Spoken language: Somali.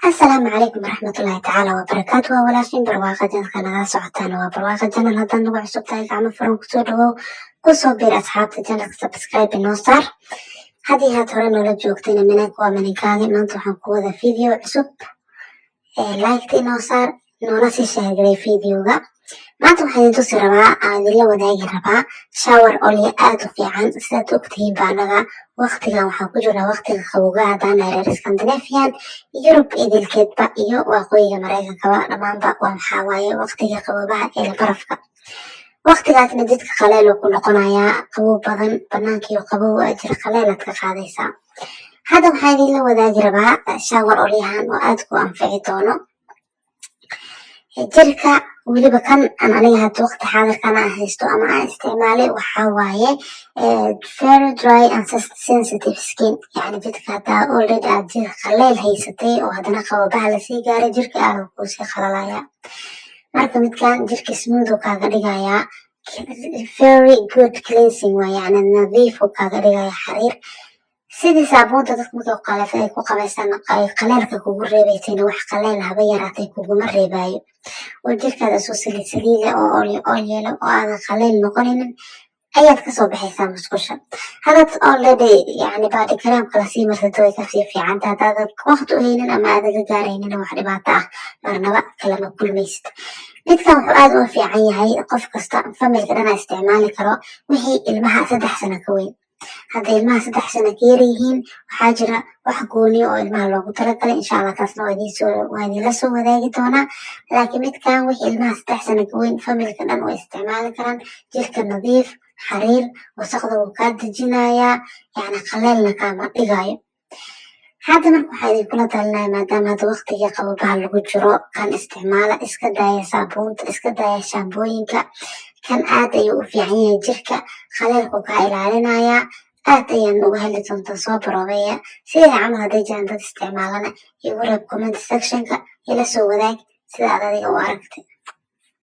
السلام عليكم ورحمة الله تعالى وبركاته. walaashin barwaaqadan kanaga socotaan waa barwaaqa channel. haddaan nagu cusub tahay gacmo furan kusoo dhawow, kusoo biir asxaabta channelka, subscribe inoo saar. haddii aad hore noola joogtayna minanka waa minankaaga. maanta waxaan ku wada video cusub, like inoo saar, noona sii shaagelay videoga. maanta waxaan idin tusi rabaa, aan idinla wadaagi rabaa shower olya aad u fiican. sidaad ogtihiin baanaga waqtigan waxaan ku jirnaa waqtiga qabowga haddaan reer Scandinavian, Yurub idilkeedba iyo waqooyiga Mareykankaba dhammaanba waa maxaa waaye waqtiga qaboobaha ee barafka. waqtigaasna jidka qaleel uu ku noqonayaa, qabow badan, banaankii qabow jira qaleelaad ka qaadaysaa. hadda waxaan idinla wadaagi rabaa shower olyahan oo aad ku anfici doono jirka. weliba kan aan aniga hadda waqti xaadirkan aan haysto ama aan isticmaalay waxaa waaye very dry and sensitive skin. yani jidka haddaa already aad jir qaleel haysatay oo haddana qabobaha lasii gaaray, jirka aad kuusii qalalaya. marka midkan jirka smooth uu kaaga dhigayaa, very good cleansing waa, yani nadiif uu kaaga dhigaya xariir. sidii saabuunta dadka markay qalafay ay ku qabaystaan ay qaleelka kugu reebaysayna wax qaleel haba yaraatay kuguma reebaayo. oo jirkaada soo saliid oo olyelo oo aadan qaleel noqonaynin ayaad kasoo baxaysaa musqusha. haddaad already yani body creamka lasii marsato way kasii fiicanta. haddaadan waqti u haynin ama aadan ka gaaraynin wax dhibaato ah marnaba kalama kulmaysid. midkan wuxuu aad uga fiican yahay qof kasta, familka dhanaa isticmaali karo, wixii ilmaha 3 sano ka weyn. hadday ilmaha 3 sano ka yar yihiin waxaa jira wax gooni oo ilmaha loogu talagalay. insha allah taasna waa idinla soo wadaagi doonaa. laakiin midkan wixii ilmaha 3 sano ka weyn familka dhan way isticmaali karaan. jirka nadiif, xariir, wasaqda wuu kaa dejinayaa, yani qaleelna kaama dhigaayo. hadda marka waxaa idinkula talinaya, maadaama hadda waqtiga qabobaha lagu jiro, kan isticmaala, iska daaya saabuunta, iska daaya shaambooyinka. kan aad ayuu u fiican yahay jirka, qaleelku kaa ilaalinayaa. aad ayaan uga heli doontaa, soo baroobeeya. sidai camal hadday jiraan dad isticmaalana igu reeb comment sectionka, ila soo wadaag sida aad adiga u aragtay.